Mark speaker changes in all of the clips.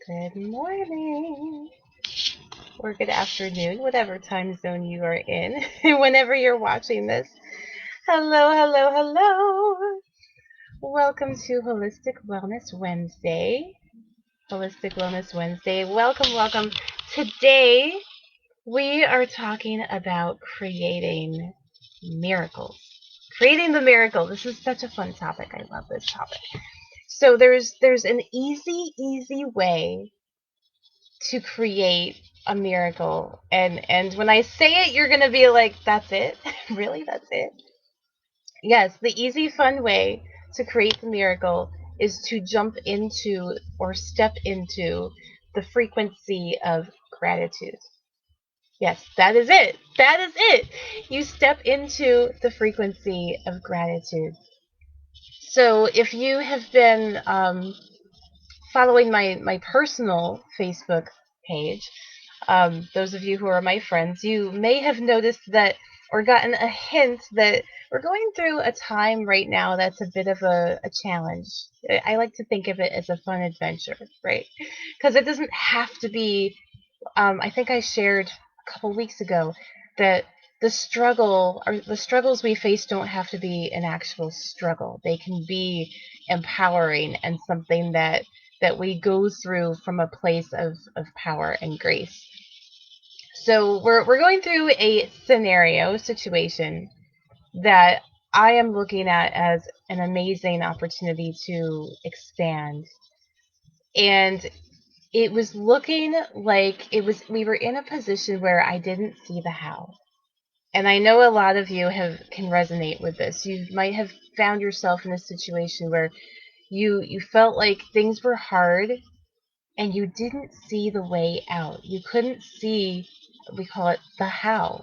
Speaker 1: Good morning, or good afternoon, whatever time zone you are in, whenever you're watching this. Hello, hello, hello. Welcome to Holistic Wellness Wednesday. Holistic Wellness Wednesday. Welcome, welcome. Today, we are talking about creating miracles. Creating the miracle. This is such a fun topic. I love this topic. So there's an easy way to create a miracle. And when I say it, you're gonna be like, that's it? Really? That's it? Yes, the easy, fun way to create the miracle is to jump into or step into the frequency of gratitude. Yes, that is it. That is it. You step into the frequency of gratitude. So if you have been following my personal Facebook page, those of you who are my friends, you may have noticed that or gotten a hint that we're going through a time right now that's a bit of a challenge. I like to think of it as a fun adventure, right? Because it doesn't have to be. I think I shared a couple weeks ago that the struggles we face don't have to be an actual struggle. They can be empowering and something that we go through from a place of power and grace. So we're going through a scenario situation that I am looking at as an amazing opportunity to expand. And it was looking like it was we were in a position where I didn't see the how. And I know a lot of you have can resonate with this. You might have found yourself in a situation where you felt like things were hard and you didn't see the way out. You couldn't see, we call it the how.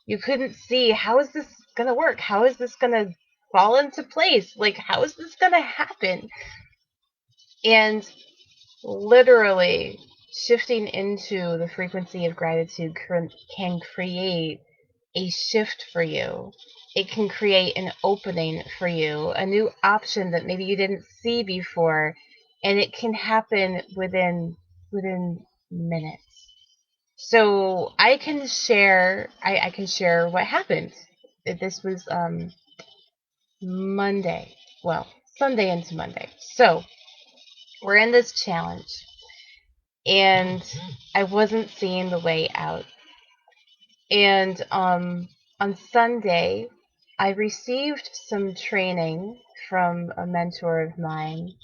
Speaker 1: You couldn't see, how is this going to work? How is this going to fall into place? Like, how is this going to happen? And literally shifting into the frequency of gratitude can create a shift for you. It can create an opening for you, a new option that maybe you didn't see before, and it can happen within minutes. So I can share what happened. This was Monday. Well, Sunday into Monday. So we're in this challenge and I wasn't seeing the way out. And on Sunday, I received some training from a mentor of mine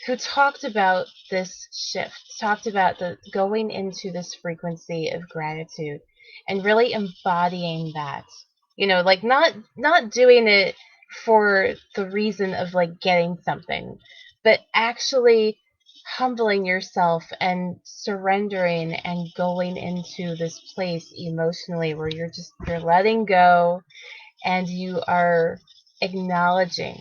Speaker 1: who talked about this shift, talked about the going into this frequency of gratitude and really embodying that. You know, like not doing it for the reason of like getting something, but actually humbling yourself and surrendering and going into this place emotionally where you're letting go and you are acknowledging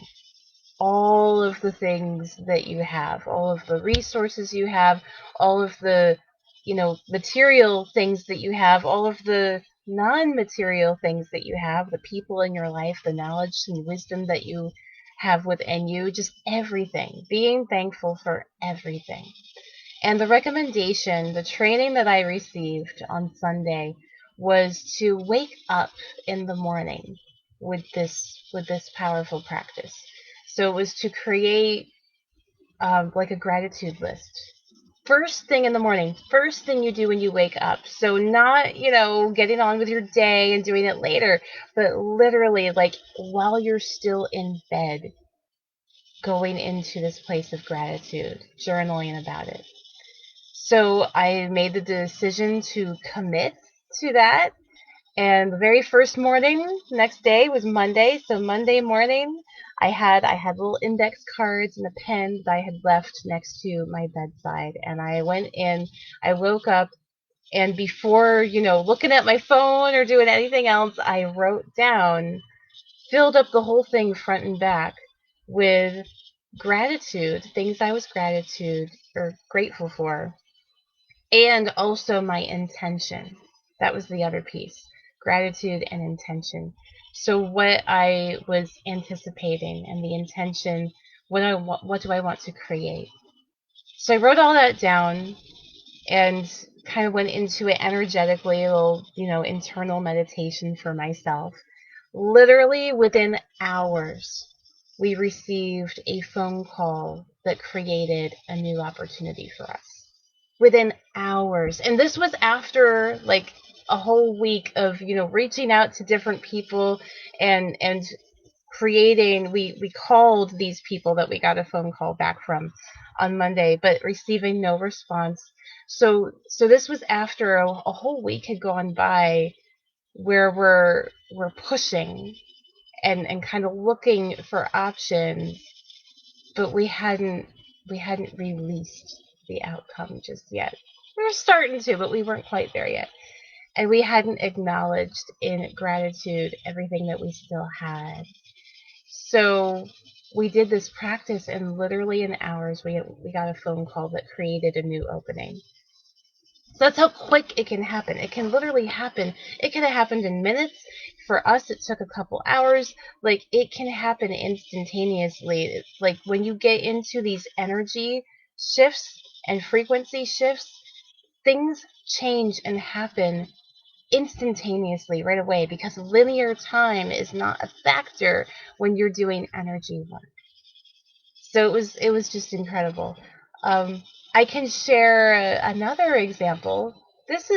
Speaker 1: all of the things that you have, all of the resources you have, all of the, material things that you have, all of the non-material things that you have, the people in your life, the knowledge and wisdom that you have within you, just everything, being thankful for everything. And the recommendation, the training that I received on Sunday was to wake up in the morning with this powerful practice. So it was to create like a gratitude list. First thing in the morning, first thing you do when you wake up. So not, getting on with your day and doing it later, but literally like while you're still in bed, going into this place of gratitude, journaling about it. So I made the decision to commit to that. And the very first morning, next day was Monday. So Monday morning, I had little index cards and a pen that I had left next to my bedside. And I went in, I woke up, and before, looking at my phone or doing anything else, I wrote down, filled up the whole thing front and back with gratitude, things I was gratitude or grateful for, and also my intention. That was the other piece, gratitude and intention. So what I was anticipating and the intention, what do I want to create? So I wrote all that down and kind of went into it energetically, a little, internal meditation for myself. Literally within hours, we received a phone call that created a new opportunity for us. Within hours. And this was after like a whole week of, reaching out to different people and creating, we called these people that we got a phone call back from on Monday, but receiving no response. So this was after a whole week had gone by where we're pushing and kind of looking for options, but we hadn't released the outcome just yet. We were starting to, but we weren't quite there yet. And we hadn't acknowledged in gratitude everything that we still had. So we did this practice, and literally in hours, we got a phone call that created a new opening. So that's how quick it can happen. It can literally happen. It could have happened in minutes. For us, it took a couple hours. Like, it can happen instantaneously. It's like when you get into these energy shifts and frequency shifts, things change and happen instantaneously right away because linear time is not a factor when you're doing energy work. So it was just incredible. Um, I can share another example. This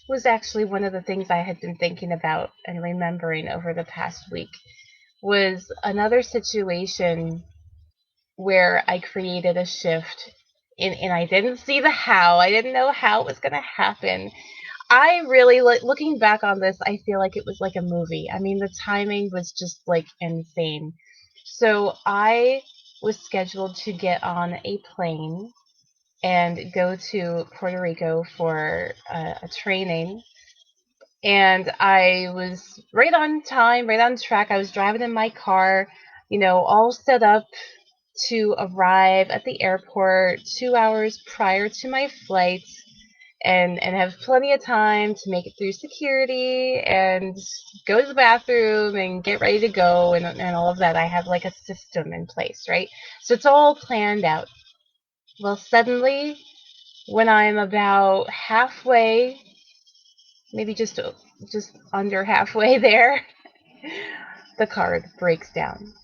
Speaker 1: was actually one of the things I had been thinking about and remembering over the past week was another situation where I created a shift and I didn't see the how. I didn't know how it was going to happen. I really like looking back on this, I feel like it was like a movie. I mean, the timing was just like insane. So I was scheduled to get on a plane and go to Puerto Rico for a training. And I was right on time, right on track. I was driving in my car, all set up to arrive at the airport 2 hours prior to my flight and have plenty of time to make it through security and go to the bathroom and get ready to go and all of that. I have like a system in place, right? So it's all planned out. Well, suddenly, when I'm about halfway, maybe just under halfway there, the car breaks down.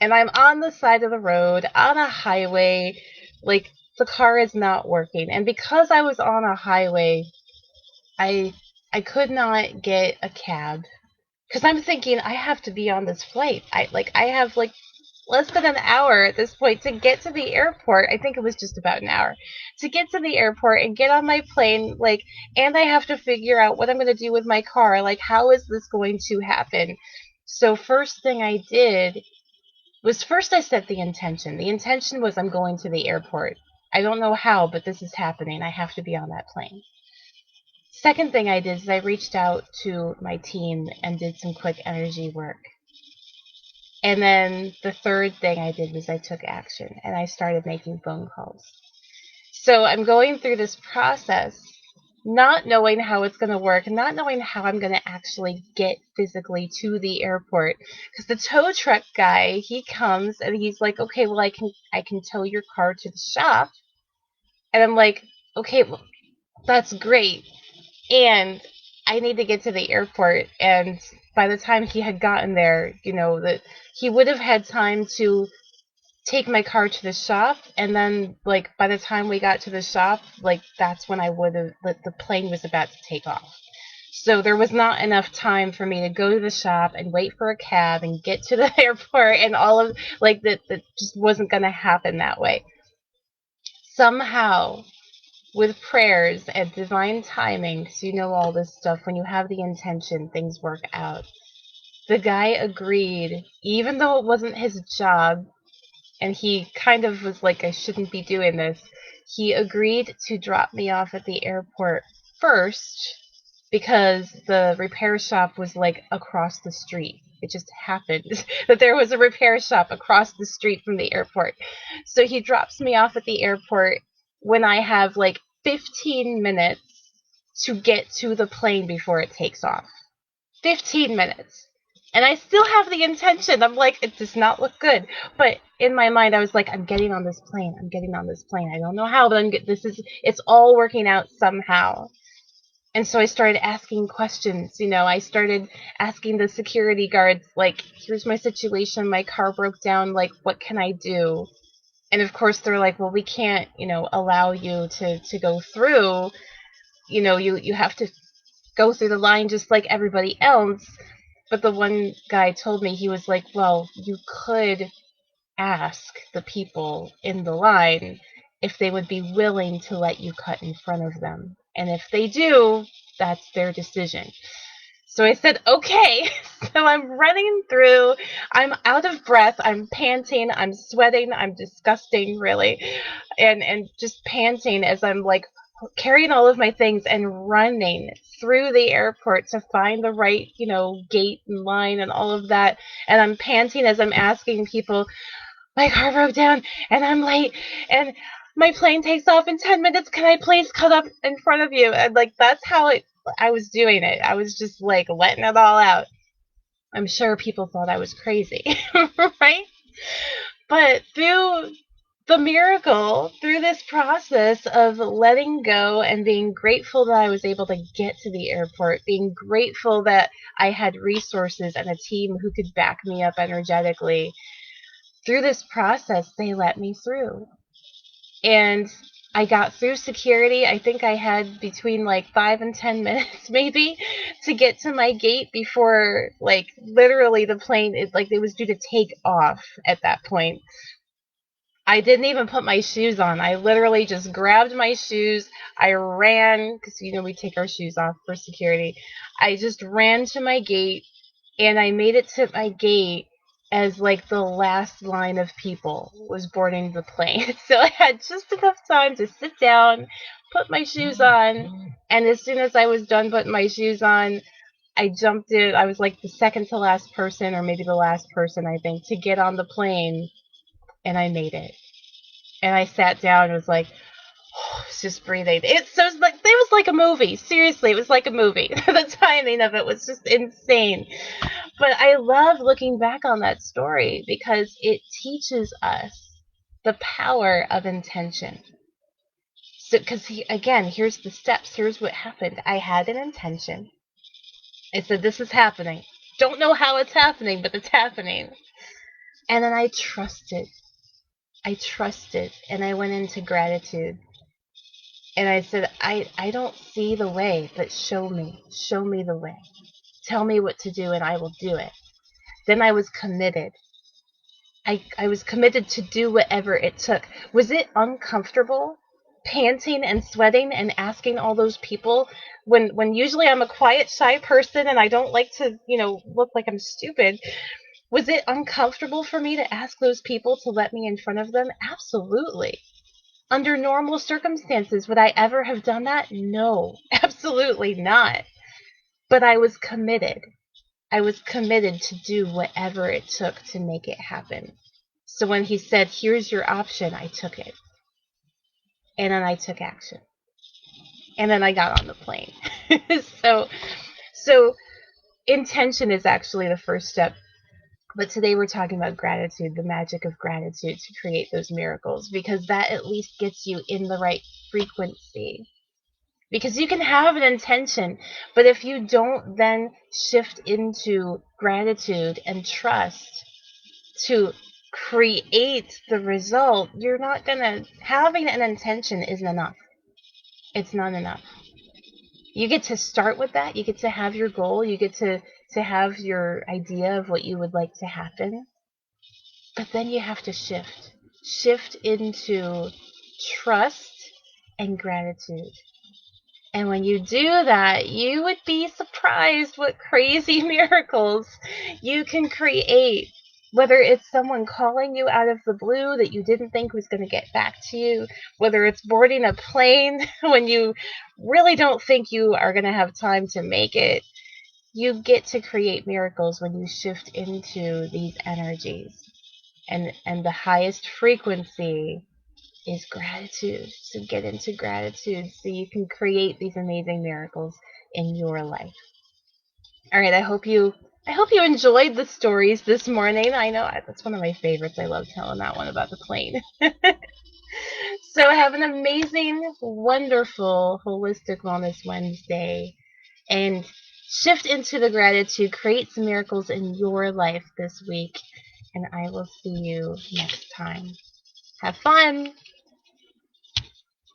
Speaker 1: And I'm on the side of the road on a highway, like the car is not working. And because I was on a highway, I I could not get a cab because I'm thinking I have to be on this flight. I have like less than an hour at this point to get to the airport. I think it was just about an hour to get to the airport and get on my plane. And I have to figure out what I'm going to do with my car. Like, how is this going to happen? So first thing I did was first I set the intention. The intention was I'm going to the airport. I don't know how, but this is happening. I have to be on that plane. Second thing I did is I reached out to my team and did some quick energy work. And then the third thing I did was I took action and I started making phone calls. So I'm going through this process, not knowing how it's going to work, not knowing how I'm going to actually get physically to the airport. Because the tow truck guy, he comes and he's like, okay, well, I can tow your car to the shop. And I'm like, okay, well, that's great. And I need to get to the airport. And by the time he had gotten there, that he would have had time to take my car to the shop. And then, like, by the time we got to the shop, like, that's when I would have, like, the plane was about to take off. So there was not enough time for me to go to the shop and wait for a cab and get to the airport and all of, like, that just wasn't going to happen that way. Somehow, with prayers and divine timing, because all this stuff, when you have the intention, things work out. The guy agreed, even though it wasn't his job, and he kind of was like, I shouldn't be doing this. He agreed to drop me off at the airport first because the repair shop was like across the street. It just happened that there was a repair shop across the street from the airport. So he drops me off at the airport when I have like 15 minutes to get to the plane before it takes off. 15 minutes. And I still have the intention. I'm like, it does not look good. But in my mind, I was like, I'm getting on this plane. I'm getting on this plane. I don't know how, but it's all working out somehow. And so I started asking questions. I started asking the security guards, like, here's my situation. My car broke down. Like, what can I do? And of course, they're like, well, we can't, allow you to go through. You have to go through the line just like everybody else. But the one guy told me, he was like, well, you could ask the people in the line if they would be willing to let you cut in front of them. And if they do, that's their decision. So I said, okay. So I'm running through. I'm out of breath. I'm panting. I'm sweating. I'm disgusting, really. And just panting as I'm like carrying all of my things and running through the airport to find the right, gate and line and all of that. And I'm panting as I'm asking people, my car broke down and I'm late and my plane takes off in 10 minutes. Can I please cut up in front of you? And like, that's how I was doing it. I was just like letting it all out. I'm sure people thought I was crazy, right? But through the miracle, through this process of letting go and being grateful that I was able to get to the airport, being grateful that I had resources and a team who could back me up energetically, through this process, they let me through. And I got through security. I think I had between like 5 and 10 minutes maybe to get to my gate before like literally the plane, it was due to take off at that point. I didn't even put my shoes on. I literally just grabbed my shoes. I ran because we take our shoes off for security. I just ran to my gate and I made it to my gate as like the last line of people was boarding the plane. So I had just enough time to sit down, put my shoes on, and as soon as I was done putting my shoes on, I jumped in. I was like the second to last person, or maybe the last person, I think, to get on the plane, and I made it. And I sat down and was like, oh, it's just breathing. It was like a movie. Seriously, it was like a movie. The timing of it was just insane. But I love looking back on that story because it teaches us the power of intention. So, because again, here's the steps. Here's what happened. I had an intention. I said, this is happening. Don't know how it's happening, but it's happening. And then I trusted. I trusted. And I went into gratitude. And I said, I don't see the way, but show me. Show me the way. Tell me what to do, and I will do it. Then I was committed. I was committed to do whatever it took. Was it uncomfortable? Panting and sweating and asking all those people when usually I'm a quiet, shy person and I don't like to, look like I'm stupid. Was it uncomfortable for me to ask those people to let me in front of them? Absolutely. Under normal circumstances, would I ever have done that? No, absolutely not. But I was committed. I was committed to do whatever it took to make it happen. So when he said, here's your option, I took it. And then I took action. And then I got on the plane. so so intention is actually the first step. But today we're talking about gratitude, the magic of gratitude to create those miracles, because that at least gets you in the right frequency. Because you can have an intention, but if you don't then shift into gratitude and trust to create the result, you're not gonna, having an intention isn't enough. It's not enough. You get to start with that. You get to have your goal. You get to have your idea of what you would like to happen. But then you have to shift. Shift into trust and gratitude. And when you do that, you would be surprised what crazy miracles you can create. Whether it's someone calling you out of the blue that you didn't think was going to get back to you, whether it's boarding a plane when you really don't think you are going to have time to make it, you get to create miracles when you shift into these energies. And the highest frequency is gratitude. So get into gratitude so you can create these amazing miracles in your life. All right, I hope you I hope you enjoyed the stories this morning. I know that's one of my favorites. I love telling that one about the plane. So have an amazing, wonderful, holistic Wellness Wednesday and shift into the gratitude. Create some miracles in your life this week. And I will see you next time. Have fun.